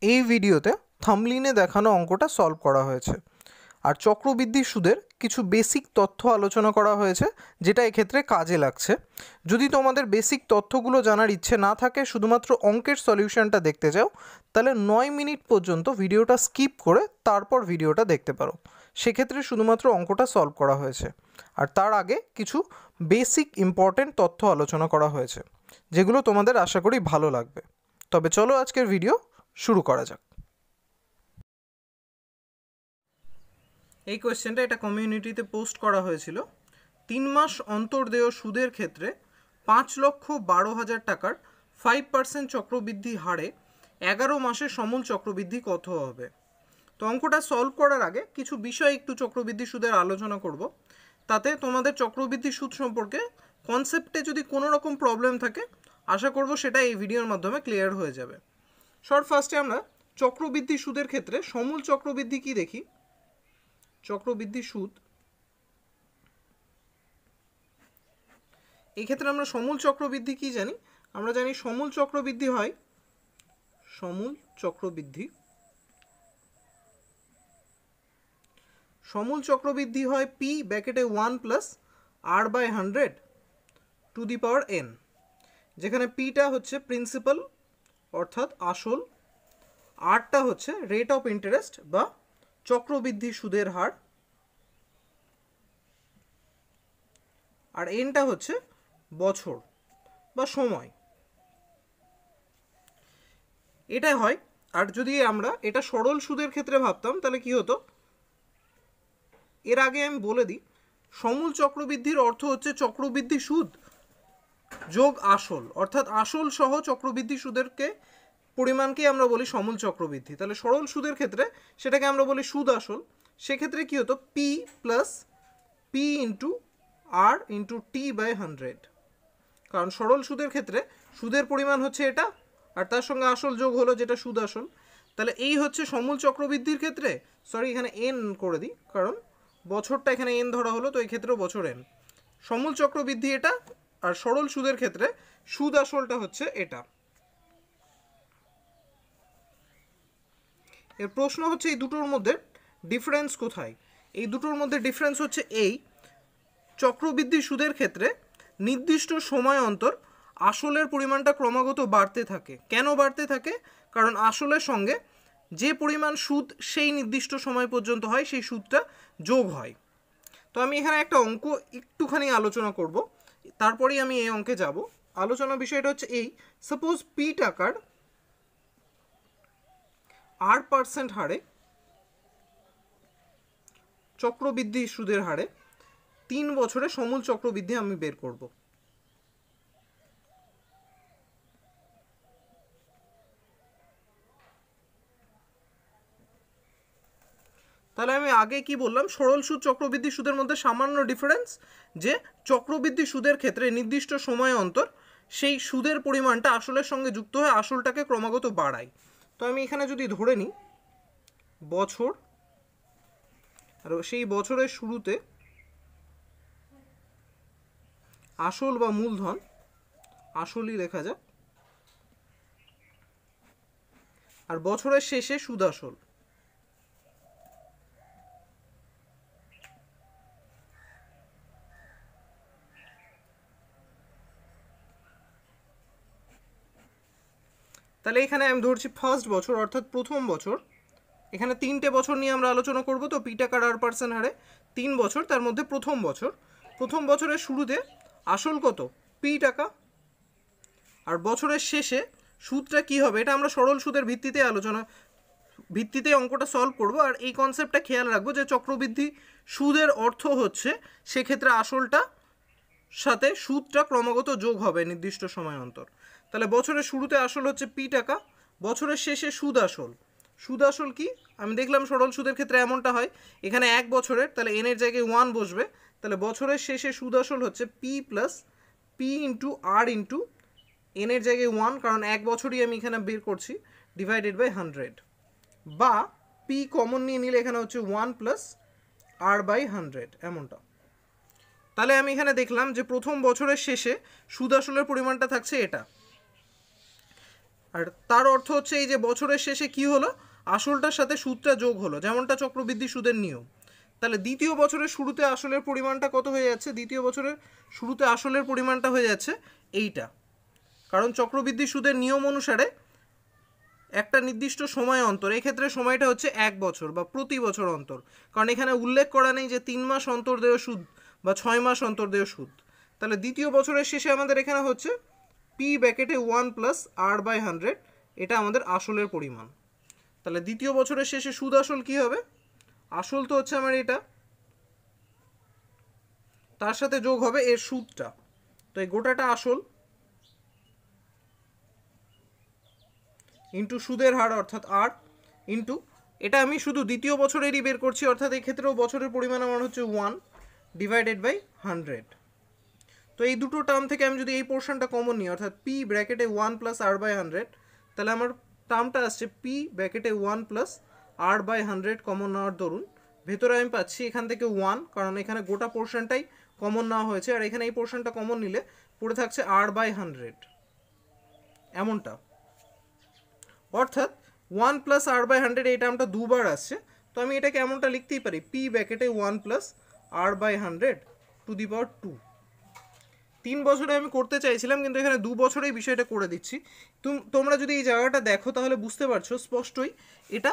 এই ভিডিওতে থাম্বনেইলে দেখানো অঙ্কটা সলভ করা হয়েছে আর চক্রবৃদ্ধি সুদের কিছু বেসিক তথ্য আলোচনা করা হয়েছে যেটা এক্ষেত্রে কাজে লাগছে। যদি তোমাদের বেসিক তথ্যগুলো জানার ইচ্ছে না থাকে, শুধুমাত্র অঙ্কের সলিউশনটা দেখতে চাও, তাহলে 9 মিনিট পর্যন্ত ভিডিওটা স্কিপ করে তারপর ভিডিওটা দেখতে পারো। সেক্ষেত্রে শুধুমাত্র অঙ্কটা সলভ করা হয়েছে আর তার আগে কিছু বেসিক ইম্পর্টেন্ট তথ্য আলোচনা করা হয়েছে যেগুলো তোমাদের আশা করি ভালো লাগবে। তবে চলো আজকের ভিডিও শুরু করা যাক। এই কোয়েশ্চেনটা এটা কমিউনিটিতে পোস্ট করা হয়েছিল। 3 মাস অন্তর্দেয় সুদের ক্ষেত্রে 5,12,000 টাকার 5% চক্রবৃদ্ধি হারে 11 মাসে সমূল চক্রবৃদ্ধি কত হবে? তো অঙ্কটা সলভ করার আগে কিছু বিষয় একটু চক্রবৃদ্ধি সুদের আলোচনা করব, তাতে তোমাদের চক্রবৃদ্ধি সুদ সম্পর্কে কনসেপ্টে যদি কোনো রকম প্রবলেম থাকে আশা করব সেটা এই ভিডিওর মাধ্যমে ক্লিয়ার হয়ে যাবে। ফার্স্টে আমরা চক্রবৃদ্ধি সুদের ক্ষেত্রে সমূল চক্রবৃদ্ধি কি দেখি। চক্রবৃদ্ধি সুদ, এই ক্ষেত্রে আমরা সমূল চক্রবৃদ্ধি কি জানি? আমরা জানি সমূল চক্রবৃদ্ধি হয় সমূল চক্রবৃদ্ধি হয় পি ব্র্যাকেটে 1 plus R by 100 to the power N, যেখানে পিটা হচ্ছে প্রিন্সিপাল অর্থাৎ আসল, আরটা হচ্ছে রেট অফ ইন্টারেস্ট বা চক্রবৃদ্ধি সুদের হার, আর এনটা হচ্ছে বছর বা সময়। এটা হয়। আর যদি আমরা এটা সরল সুদের ক্ষেত্রে ভাবতাম তাহলে কি হতো, এর আগে আমি বলে দিই, সমূল চক্রবৃদ্ধির অর্থ হচ্ছে চক্রবৃদ্ধি সুদ যোগ আসল, অর্থাৎ আসল সহ চক্রবৃদ্ধি সুদেরকে পরিমাণকে আমরা বলি সমূল চক্রবৃদ্ধি। তাহলে সরল সুদের ক্ষেত্রে সেটাকে আমরা বলি সুদ আসল। সেক্ষেত্রে কি হতো, P plus P into R into T by 100, কারণ সরল সুদের ক্ষেত্রে সুদের পরিমাণ হচ্ছে এটা আর তার সঙ্গে আসল যোগ হলো যেটা সুদ আসল। তাহলে এই হচ্ছে সমূল চক্রবৃদ্ধির ক্ষেত্রে, এখানে এন করে দিই কারণ বছরটা এখানে এন ধরা হলো, তো এই ক্ষেত্রেও বছর এন। সমূল চক্রবৃদ্ধি এটা, আর সরল সুদের ক্ষেত্রে সুদ আসলটা হচ্ছে এটা। এর প্রশ্ন হচ্ছে এই দুটোর মধ্যে ডিফারেন্স কোথায়? এই দুটোর মধ্যে ডিফারেন্স হচ্ছে এই, চক্রবৃদ্ধি সুদের ক্ষেত্রে নির্দিষ্ট সময় অন্তর আসলের পরিমাণটা ক্রমাগত বাড়তে থাকে। কেন বাড়তে থাকে? কারণ আসলের সঙ্গে যে পরিমাণ সুদ সেই নির্দিষ্ট সময় পর্যন্ত হয় সেই সুদটা যোগ হয়। তো আমি এখানে একটা অঙ্ক একটুখানি আলোচনা করব, তারপরেই আমি এই অঙ্কে যাব। আলোচনার বিষয়টা হচ্ছে এই, সাপোজ পি টাকার R% হারে চক্রবৃদ্ধি সুদের হারে 3 বছরে সমূল চক্রবৃদ্ধি আমি বের করব। তাহলে আমি আগে কি বললাম, সরল সুদ চক্রবৃদ্ধি সুদের মধ্যে সামান্য ডিফারেন্স, যে চক্রবৃদ্ধি সুদের ক্ষেত্রে নির্দিষ্ট সময় অন্তর সেই সুদের পরিমাণটা আসলের সঙ্গে যুক্ত হয়ে আসলটাকে ক্রমাগত বাড়ায়। তো আমি এখানে যদি ধরে নিই বছর, আর সেই বছরের শুরুতে আসল বা মূলধন, আসলই লেখা যাক, আর বছরের শেষে সুদ আসল। তাহলে এখানে আমি ধরছি ফার্স্ট বছর অর্থাৎ প্রথম বছর। এখানে 3টে বছর নিয়ে আমরা আলোচনা করব, তো পি টাকার R% হারে 3 বছর, তার মধ্যে প্রথম বছরের শুরুতে আসল কত, পি টাকা, আর বছরের শেষে সুদটা কি হবে এটা আমরা সরল সুদের ভিত্তিতে অঙ্কটা সলভ করব। আর এই কনসেপ্টটা খেয়াল রাখবো যে চক্রবৃদ্ধি সুদের অর্থ হচ্ছে সেক্ষেত্রে আসলটা সাথে সুদটা ক্রমাগত যোগ হবে নির্দিষ্ট সময় অন্তর। তাহলে বছরের শুরুতে আসল হচ্ছে পি টাকা, বছরের শেষে সুদ আসল কি আমি দেখলাম সরল সুদের ক্ষেত্রে এমনটা হয়, এখানে 1 বছরের, তাহলে এন এর জায়গায় 1 বসবে, তাহলে বছরের শেষে সুদ আসল হচ্ছে P plus P into R into N এর জায়গায় 1, কারণ 1 বছরই আমি এখানে বের করছি, ডিভাইডেড বাই 100, বা পি কমন নিয়ে নিলে এখানে হচ্ছে 1 প্লাস আর বাই 100 এমনটা। তাহলে আমি এখানে দেখলাম যে প্রথম বছরের শেষে সুদ আসলের পরিমাণটা থাকছে এটা। আর তার অর্থ হচ্ছে এই যে বছরের শেষে কি হলো, আসলটার সাথে সুদটা যোগ হলো, যেমনটা চক্রবৃদ্ধি সুদের নিয়ম। তাহলে দ্বিতীয় বছরের শুরুতে আসলের পরিমাণটা কত হয়ে যাচ্ছে, দ্বিতীয় বছরের শুরুতে আসলের পরিমাণটা হয়ে যাচ্ছে এইটা, কারণ চক্রবৃদ্ধি সুদের নিয়ম অনুসারে একটা নির্দিষ্ট সময় অন্তর, এক্ষেত্রে সময়টা হচ্ছে 1 বছর বা প্রতি বছর অন্তর, কারণ এখানে উল্লেখ করা নেই যে 3 মাস অন্তর দেয় সুদ বা 6 মাস অন্তর দেয় সুদ। তাহলে দ্বিতীয় বছরের শেষে আমাদের এখানে হচ্ছে পি ব্র্যাকেটে 1 প্লাস R/100, এটা আমাদের আসলের পরিমাণ। তাহলে দ্বিতীয় বছরের শেষে সুদ আসল কি হবে, আসল তো হচ্ছে আমার এটা, তার সাথে যোগ হবে এর সুদটা, তো এই গোটাটা আসল ইন্টু সুদের হার অর্থাৎ আর, ইন্টু এটা আমি শুধু দ্বিতীয় বছরেরই বের করছি, অর্থাৎ এই ক্ষেত্রেও বছরের পরিমাণ আমার হচ্ছে 1 ডিভাইডেড বাই 100। তো এই দুটো টার্ম থেকে আমি যদি এই পোর্শনটা কমন নিই, অর্থাৎ পি ব্র্যাকেটে 1 প্লাস R/100, তাহলে আমার টার্মটা আসছে পি ব্র্যাকেটে 1 প্লাস R/100 কমন নেওয়ার দরুন ভেতরে আমি পাচ্ছি এখান থেকে 1, কারণ এখানে গোটা পোর্শনটাই কমন নেওয়া হয়েছে, আর এখানে এই পোর্শনটা কমন নিলে পড়ে থাকছে R/100 এমনটা, অর্থাৎ 1 প্লাস R/100 এই টার্মটা দুবার আসছে। তো আমি এটাকে এমনটা লিখতেই পারি, পি ব্র্যাকেটে 1 প্লাস R/100 টু দি পাওয়ার 2। 3 বছরে আমি করতে চাইছিলাম, কিন্তু এখানে 2 বছরেই বিষয়টা করে দিচ্ছি। তোমরা যদি এই জায়গাটা দেখো তাহলে বুঝতে পারছো স্পষ্টই এটা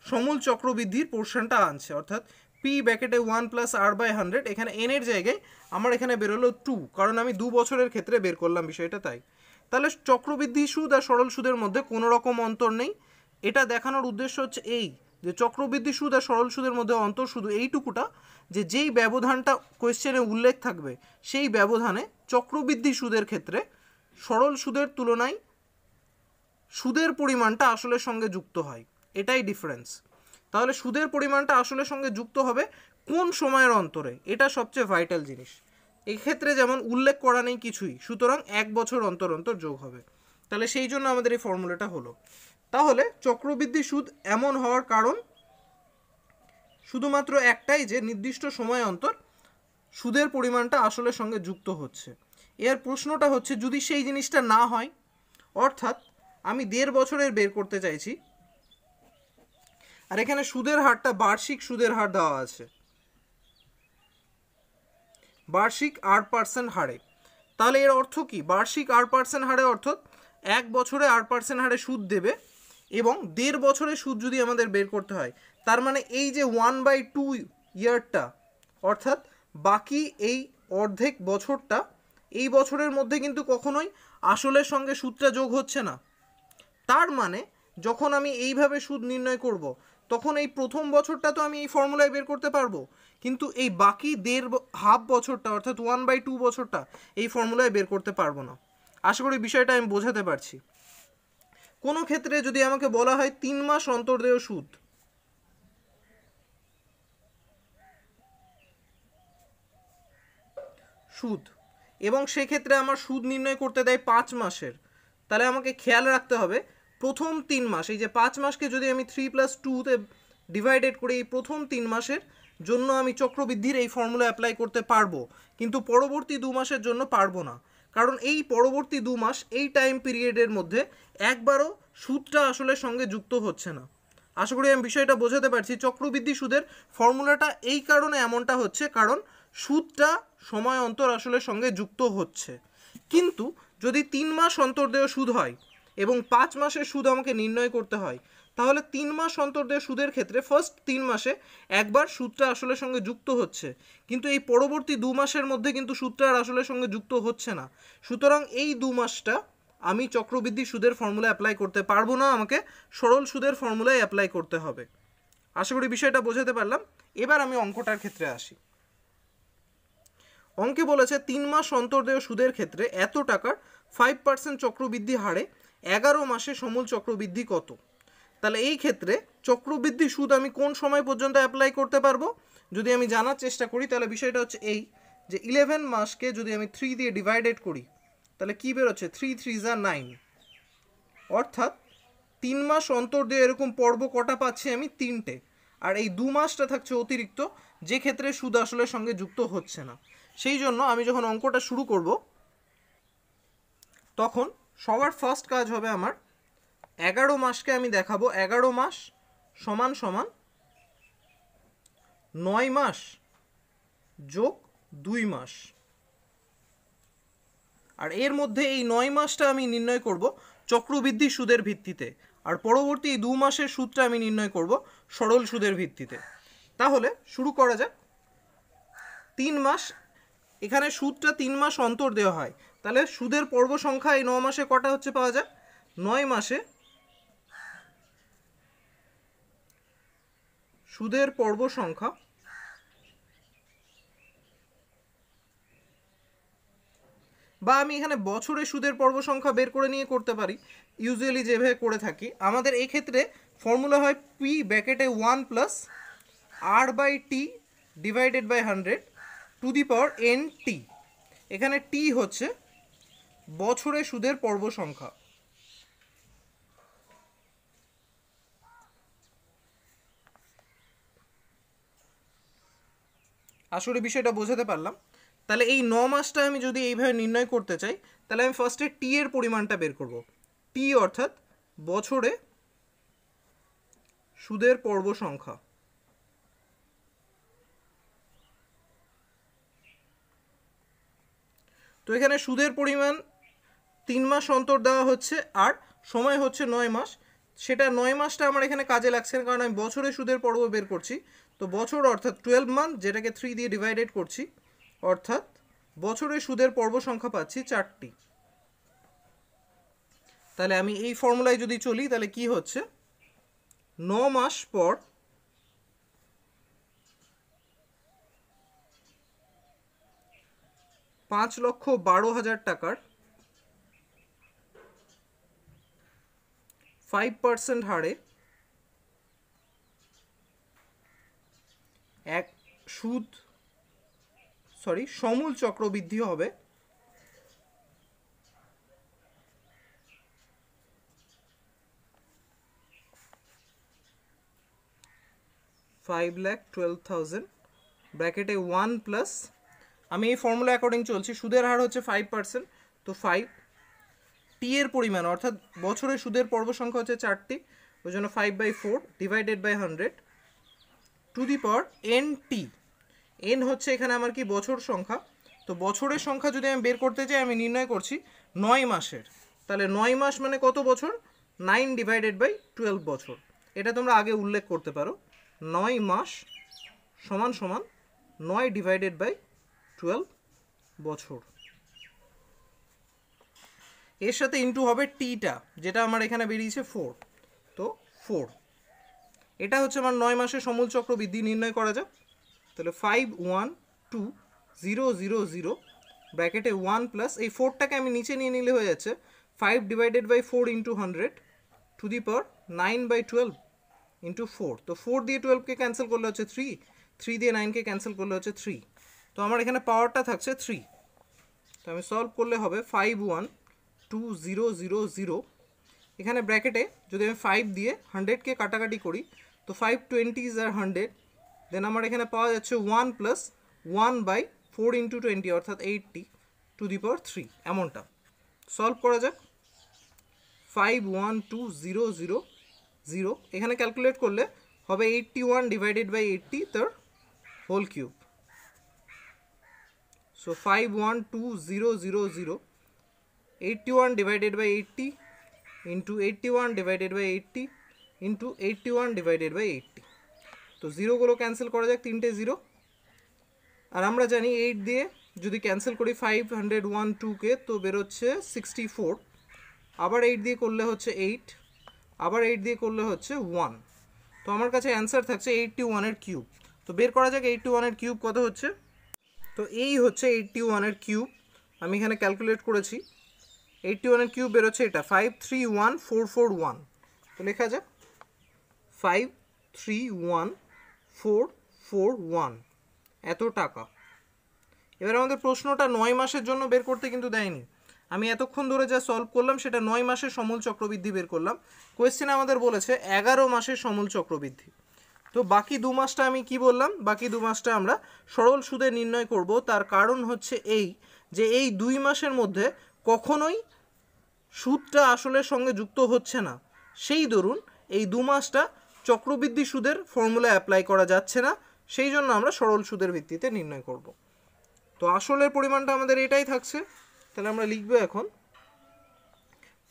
সমূল চক্রবৃদ্ধির পোর্শনটা আনছে, অর্থাৎ পি ব্র্যাকেটে 1 প্লাস R/100, এখানে এন এর জায়গায় আমার এখানে বেরোলো 2, কারণ আমি 2 বছরের ক্ষেত্রে বের করলাম বিষয়টা তাই। তাহলে চক্রবৃদ্ধি সুদ আর সরল সুদের মধ্যে কোনো রকম অন্তর নেই, এটা দেখানোর উদ্দেশ্য হচ্ছে এই যে চক্রবৃদ্ধি সুদ আর সরল সুদের মধ্যে অন্তর শুধু এইটুকুটা যে যেই ব্যবধানটা কোয়েশ্চেনে উল্লেখ থাকবে সেই ব্যবধানে চক্রবৃদ্ধি সুদের ক্ষেত্রে সরল সুদের তুলনায় সুদের পরিমাণটা আসলের সঙ্গে যুক্ত হয়, এটাই ডিফারেন্স। তাহলে সুদের পরিমাণটা আসলের সঙ্গে যুক্ত হবে কোন সময়ের অন্তরে, এটা সবচেয়ে ভাইটাল জিনিস। এক্ষেত্রে যেমন উল্লেখ করা নেই কিছুই, সুতরাং 1 বছর অন্তর অন্তর যোগ হবে, তাহলে সেই জন্য আমাদের এই ফর্মুলাটা হলো। তাহলে চক্রবৃদ্ধি সুদ এমন হওয়ার কারণ শুধুমাত্র একটাই, যে নির্দিষ্ট সময় অন্তর সুদের পরিমাণটা আসলের সঙ্গে যুক্ত হচ্ছে। এর প্রশ্নটা হচ্ছে যদি সেই জিনিসটা না হয়, অর্থাৎ আমি 1.5 বছরের বের করতে চাইছি, আর এখানে সুদের হারটা বার্ষিক সুদের হার দেওয়া আছে, বার্ষিক R% হারে, তাহলে এর অর্থ কি, বার্ষিক R% হারে অর্থাৎ 1 বছরে R% হারে সুদ দেবে, এবং 1.5 বছরে সুদ যদি আমাদের বের করতে হয়, তার মানে এই যে 1/2 ইয়ারটা, অর্থাৎ বাকি এই অর্ধেক বছরটা, এই বছরের মধ্যে কিন্তু কখনোই আসলের সঙ্গে সুদটা যোগ হচ্ছে না। তার মানে যখন আমি এইভাবে সুদ নির্ণয় করব, তখন এই প্রথম বছরটা তো আমি এই ফর্মুলায় বের করতে পারবো, কিন্তু এই বাকি হাফ বছরটা অর্থাৎ 1/2 বছরটা এই ফর্মুলায় বের করতে পারবো না। আশা করি বিষয়টা আমি বোঝাতে পারছি। কোনো ক্ষেত্রে যদি আমাকে বলা হয় 3 মাস অন্তর দেয় সুদ এবং সেক্ষেত্রে আমার সুদ নির্ণয় করতে দেয় 5 মাসের, তাহলে আমাকে খেয়াল রাখতে হবে প্রথম 3 মাস, এই যে 5 মাসকে যদি আমি 3+2-তে ডিভাইডেড করে এই প্রথম 3 মাসের জন্য আমি চক্রবৃদ্ধির এই ফর্মুলা অ্যাপ্লাই করতে পারবো, কিন্তু পরবর্তী 2 মাসের জন্য পারবো না, কারণ এই পরবর্তী 2 মাস এই টাইম পিরিয়ডের মধ্যে একবারও সুদটা আসলে সঙ্গে যুক্ত হচ্ছে না। আশা করি আমি বিষয়টা বোঝাতে পারছি। চক্রবৃদ্ধি সুদের ফর্মুলাটা এই কারণে এমনটা হচ্ছে, কারণ সুদটা সময় অন্তর আসলের সঙ্গে যুক্ত হচ্ছে, কিন্তু যদি 3 মাস অন্তর দেয় সুদ হয় এবং 5 মাসের সুদ আমাকে নির্ণয় করতে হয়, তাহলে 3 মাস অন্তর দেয় সুদের ক্ষেত্রে ফার্স্ট 3 মাসে একবার সুদটা আসলের সঙ্গে যুক্ত হচ্ছে, কিন্তু এই পরবর্তী 2 মাসের মধ্যে কিন্তু সুদটা আর আসলের সঙ্গে যুক্ত হচ্ছে না, সুতরাং এই 2 মাসটা আমি চক্রবৃদ্ধি সুদের ফর্মুলা অ্যাপ্লাই করতে পারবো না, আমাকে সরল সুদের ফর্মুলায় অ্যাপ্লাই করতে হবে। আশা করি বিষয়টা বোঝাতে পারলাম। এবার আমি অঙ্কটার ক্ষেত্রে আসি। অঙ্কে বলেছে 3 মাস অন্তর দেয় সুদের ক্ষেত্রে এত টাকার 5% চক্রবৃদ্ধি হারে 11 মাসে সমূল চক্রবৃদ্ধি কত। তাহলে এই ক্ষেত্রে চক্রবৃদ্ধি সুদ আমি কোন সময় পর্যন্ত অ্যাপ্লাই করতে পারবো যদি আমি জানার চেষ্টা করি, তাহলে বিষয়টা হচ্ছে এই যে 11 মাসকে যদি আমি 3 দিয়ে ডিভাইডেড করি, তাহলে কী বেরোচ্ছে 3 3 যা 9, অর্থাৎ 3 মাস অন্তর দিয়ে এরকম পর্ব কটা পাচ্ছি আমি 3টে, আর এই 2 মাসটা থাকছে অতিরিক্ত, যে ক্ষেত্রে সুদ আসলের সঙ্গে যুক্ত হচ্ছে না। সেই জন্য আমি যখন অঙ্কটা শুরু করব, তখন সবার ফার্স্ট কাজ হবে আমার 11 মাসকে আমি দেখাবো 11 মাস সমান সমান 9 মাস যোগ 2 মাস, আর এর মধ্যে এই 9 মাসটা আমি নির্ণয় করব চক্রবৃদ্ধি সুদের ভিত্তিতে, আর পরবর্তী 2 মাসের সুদটা আমি নির্ণয় করব সরল সুদের ভিত্তিতে। তাহলে শুরু করা যাক। 3 মাস, এখানে সুদটা 3 মাস অন্তর দেওয়া হয়, তাহলে সুদের পর্ব সংখ্যা এই 9 মাসে কটা হচ্ছে পাওয়া যায়? 9 মাসে সুদের পর্ব সংখ্যা বা আমি এখানে বছরে সুদের পর্ব সংখ্যা বের করে নিয়ে করতে পারি, ইউজুয়ালি যেভাবে করে থাকি। আমাদের এই ক্ষেত্রে ফর্মুলা হয় পি ব্র্যাকেটে 1 plus R by T divided by 100 to the power N T. এখানে টি হচ্ছে বছরে সুদের পর্ব সংখ্যা। আসলে বিষয়টা বোঝাতে পারলাম। তাহলে এই 9 মাসটা আমি যদি এইভাবে নির্ণয় করতে চাই, তাহলে আমি ফার্স্টে টি এর পরিমাণটা বের করব। টি অর্থাৎ বছরে সুদের পর্ব সংখ্যা। তো এখানে সুদের পরিমাণ 3 মাস অন্তর দেওয়া হচ্ছে আর সময় হচ্ছে 9 মাস। সেটা 9 মাসটা আমার এখানে কাজে লাগছে না, কারণ আমি বছরে সুদের পর্ব বের করছি। তো বছর অর্থাৎ 12 মান্থ, যেটাকে 3 দিয়ে ডিভাইডেড করছি, অর্থাৎ বছরে সুদের পর্ব সংখ্যা পাচ্ছি 4টি। তাহলে আমি এই ফর্মুলায় যদি চলি, তাহলে কি হচ্ছে? 9 মাস পর $5,12,000 টাকার 5% হারে এক সমূল চক্রবৃদ্ধি হবে 5,12,000 ব্র্যাকেটে 1 প্লাস, আমি এই ফর্মুলা অ্যাকর্ডিং চলছি, সুদের হার হচ্ছে 5%, তো 5 টি এর পরিমাণ অর্থাৎ বছরে সুদের পর্ব সংখ্যা হচ্ছে 4টি, ওই জন্য 5/4 divided by 100 to the power N T. N হচ্ছে এখানে আমার কি বছর সংখ্যা, তো বছরের সংখ্যা যদি আমি বের করতে চাই, আমি নির্ণয় করছি 9 মাসের। তাহলে 9 মাস মানে কত বছর? 9 ডিভাইডেড বাই 12 বছর। এটা তোমরা আগে উল্লেখ করতে পারো, 9 মাস সমান সমান 9 ডিভাইডেড বাই 12 বছর। এর সাথে ইন্টু হবে টিটা, যেটা আমার এখানে বেরিয়েছে 4, তো 4। এটা হচ্ছে আমার 9 মাসের সমূল চক্রবৃদ্ধি। নির্ণয় করা যাক। তাহলে 5,1,2,0,0,0 ব্র্যাকেটে 1 প্লাস, এই 4টাকে আমি নিচে নিয়ে নিলে হয়ে যাচ্ছে 5 divided by 4 into 100 to the power 9/12 into 4। তো 4 দিয়ে 12কে ক্যান্সেল করলে হচ্ছে 3, 3 দিয়ে 9কে ক্যান্সেল করলে হচ্ছে 3। তো আমার এখানে পাওয়ারটা থাকছে 3। তো আমি সলভ করলে হবে 5,1,2,0,0,0। এখানে ব্র্যাকেটে যদি আমি 5 দিয়ে 100কে কাটাকাটি করি, তো 5/20 আর 100, দেন আমার এখানে পাওয়া যাচ্ছে 1 প্লাস 1/4 ইন্টু 20 অর্থাৎ 80 টু দি পাওয়ার 3, এমনটা। সলভ করা যাক। 5,1,2,0,0,0 এখানে ক্যালকুলেট করলে হবে 81 ডিভাইডেড বাই 80 তার whole cube. So 5,1,2,0,0,0 81 divided by 80 into 81 divided by 80 into 81 divided by 80। তো জিরোগুলো ক্যান্সেল করা যাক, 3টে 0। আর আমরা জানি 8 দিয়ে যদি ক্যান্সেল করি 512কে, তো বেরোচ্ছে 64। আবার 8 দিয়ে করলে হচ্ছে 8, আবার 8 দিয়ে করলে হচ্ছে 1। তো আমার কাছে অ্যান্সার থাকছে 81 এর কিউব। তো বের করা যাক 81 এর কিউব কত হচ্ছে। তো এই হচ্ছে 81 এর কিউব, আমি এখানে ক্যালকুলেট করেছি। 81 এর কিউব বেরোচ্ছে এটা 531,441। তো লেখা যাক 531,441 এত টাকা। এবার আমাদের প্রশ্নটা 9 মাসের জন্য বের করতে কিন্তু দেয়নি। আমি এতক্ষণ ধরে যা সলভ করলাম সেটা 9 মাসের সমূল চক্রবৃদ্ধি বের করলাম। কোয়েশ্চেনে আমাদের বলেছে 11 মাসের সমূল চক্রবৃদ্ধি। তো বাকি 2 মাসটা আমি কি বললাম, বাকি 2 মাসটা আমরা সরল সুদে নির্ণয় করব। তার কারণ হচ্ছে এই যে এই 2 মাসের মধ্যে কখনোই সুদটা আসলের সঙ্গে যুক্ত হচ্ছে না, সেই দরুন এই 2 মাসটা চক্রবৃদ্ধি সুদের ফর্মুলা অ্যাপ্লাই করা যাচ্ছে না, সেই জন্য আমরা সরল সুদের ভিত্তিতে নির্ণয় করব। তো আসলের পরিমাণটা আমাদের এটাই থাকছে, তাহলে আমরা লিখব এখন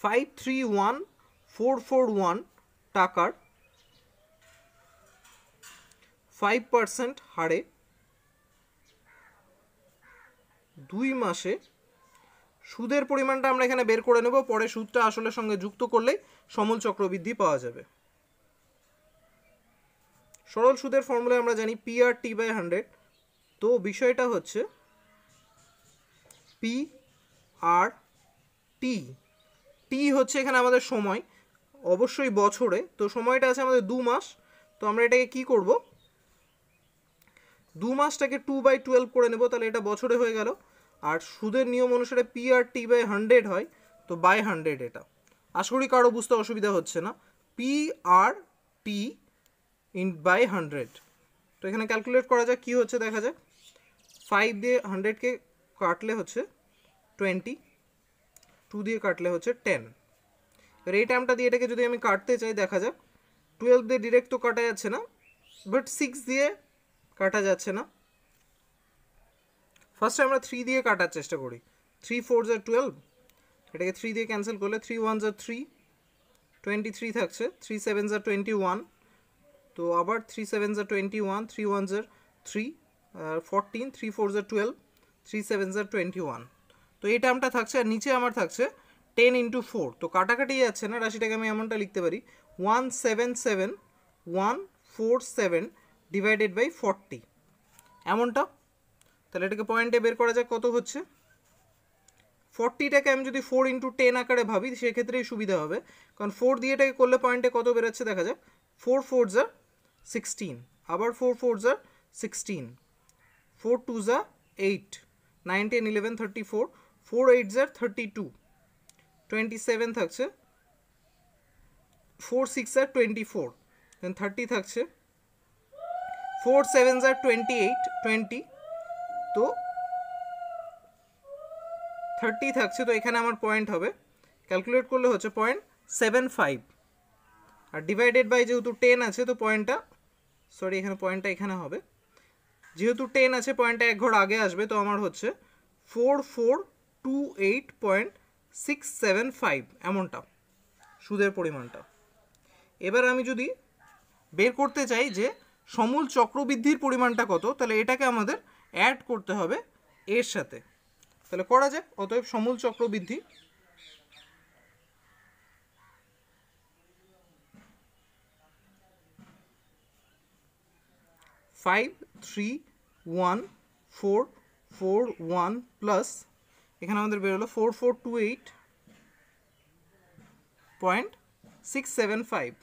531,441 টাকার 5% হারে 2 মাসে সুদের পরিমাণটা আমরা এখানে বের করে নেব, পরে সুদটা আসলের সঙ্গে যুক্ত করলেই সমূল চক্রবৃদ্ধি পাওয়া যাবে। সরল সুদের ফর্মুলা আমরা জানি PR/T/100। তো বিষয়টা হচ্ছে PR/T, টি হচ্ছে এখানে আমাদের সময়, অবশ্যই বছরে, তো সময়টা আছে আমাদের 2 মাস। তো আমরা এটাকে কি করব, 2 মাসটাকে 2/12 করে নেব, তাহলে এটা বছরে হয়ে গেল। আর সুদের নিয়ম অনুসারে PR/T/100 হয়, তো বাই 100 এটা। আশা করি কারো বুঝতে অসুবিধা হচ্ছে না। PR/T/100। তো এখানে ক্যালকুলেট করা যাক কি হচ্ছে, দেখা যাক। 5 দিয়ে 100কে কাটলে হচ্ছে 20, 2 দিয়ে কাটলে হচ্ছে 10। এবার এই টাইমটা দিয়ে এটাকে যদি আমি কাটতে চাই, দেখা যাক 12 দিয়ে ডিরেক্ট তো কাটা যাচ্ছে না, বাট 6 দিয়ে কাটা যাচ্ছে না। ফার্স্টে আমরা 3 দিয়ে কাটার চেষ্টা করি। 3 4 যা 12, এটাকে 3 দিয়ে ক্যান্সেল করলে 3 1 যা 3, 23 থাকছে। 3 7 যা 21, তো আবার 3 7 যা 21, 3 1 যা 3, 14, 3 4 যা 12, 3 7 যা 21। তো এই টার্মটা থাকছে, আর নিচে আমার থাকছে 10 × 4। তো কাটাকাটি যাচ্ছে না, রাশিটাকে আমি এমনটা লিখতে পারি 177,147 ডিভাইডেড বাই 40, এমনটা। তাহলে এটাকে পয়েন্টে বের করা যাক কত হচ্ছে। 40টাকে আমি যদি 4 × 10 আকারে ভাবি, সেক্ষেত্রেই সুবিধা হবে, কারণ 4 দিয়ে এটাকে করলে পয়েন্টে কত বেরোচ্ছে দেখা যাক। 4 4 যা 16, আবার 4 4 যা 16, 4 2 যা 8, 9 10 11 34, 4 8 যা 32, 27 থাকছে, 4 6 যা 24, দেন 30 থাকছে, 4 7 যা 28, 20, তো 30 থাকছে। তো এখানে আমার পয়েন্ট হবে, ক্যালকুলেট করলে হচ্ছে 0.75, আর ডিভাইডেড বাই যেহেতু 10 আছে, তো পয়েন্টটা, সরি এখানে পয়েন্টটা এখানে হবে, যেহেতু 10 আছে পয়েন্টটা এক ঘর আগে আসবে, তো আমার হচ্ছে 4428.675 এমনটা সুদের পরিমাণটা। এবার আমি যদি বের করতে চাই যে সমূল চক্রবৃদ্ধির পরিমাণটা কত, তাহলে এটাকে আমাদের অ্যাড করতে হবে এর সাথে। তাহলে করা যাক। অতএব সমূল চক্রবৃদ্ধি ফাইভ 3 1 4 4 1 প্লাস এখানে আমাদের বেরোলো 4428.675।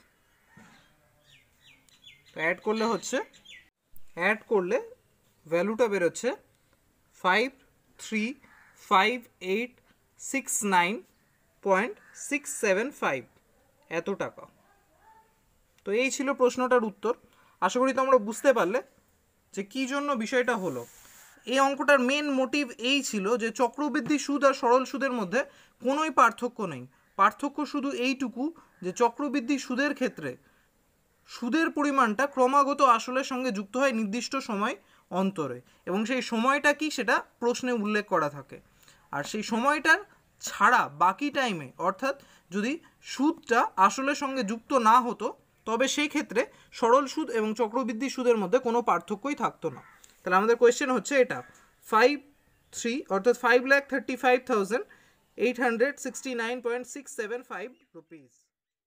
অ্যাড করলে হচ্ছে, অ্যাড করলে ভ্যালুটা বেরোচ্ছে 535869.675 এত টাকা। তো এই ছিল প্রশ্নটার উত্তর। আশা করি তোমরা বুঝতে পারলে যে কী জন্য বিষয়টা হলো। এই অঙ্কটার মেন মোটিভ এই ছিল যে চক্রবৃদ্ধি সুদ আর সরল সুদের মধ্যে কোনোই পার্থক্য নেই। পার্থক্য শুধু এইটুকু যে চক্রবৃদ্ধি সুদের ক্ষেত্রে সুদের পরিমাণটা ক্রমাগত আসলের সঙ্গে যুক্ত হয় নির্দিষ্ট সময় অন্তরে, এবং সেই সময়টা কি সেটা প্রশ্নে উল্লেখ করা থাকে। আর সেই সময়টার ছাড়া বাকি টাইমে, অর্থাৎ যদি সুদটা আসলের সঙ্গে যুক্ত না হতো, তবে সেই ক্ষেত্রে সরল সুদ এবং চক্রবৃদ্ধি সুদের মধ্যে কোনো পার্থক্যই থাকতো না। তাহলে আমাদের কোয়েশ্চেন হচ্ছে এটা 5 অর্থাৎ 5,35,869.675 রুপিস।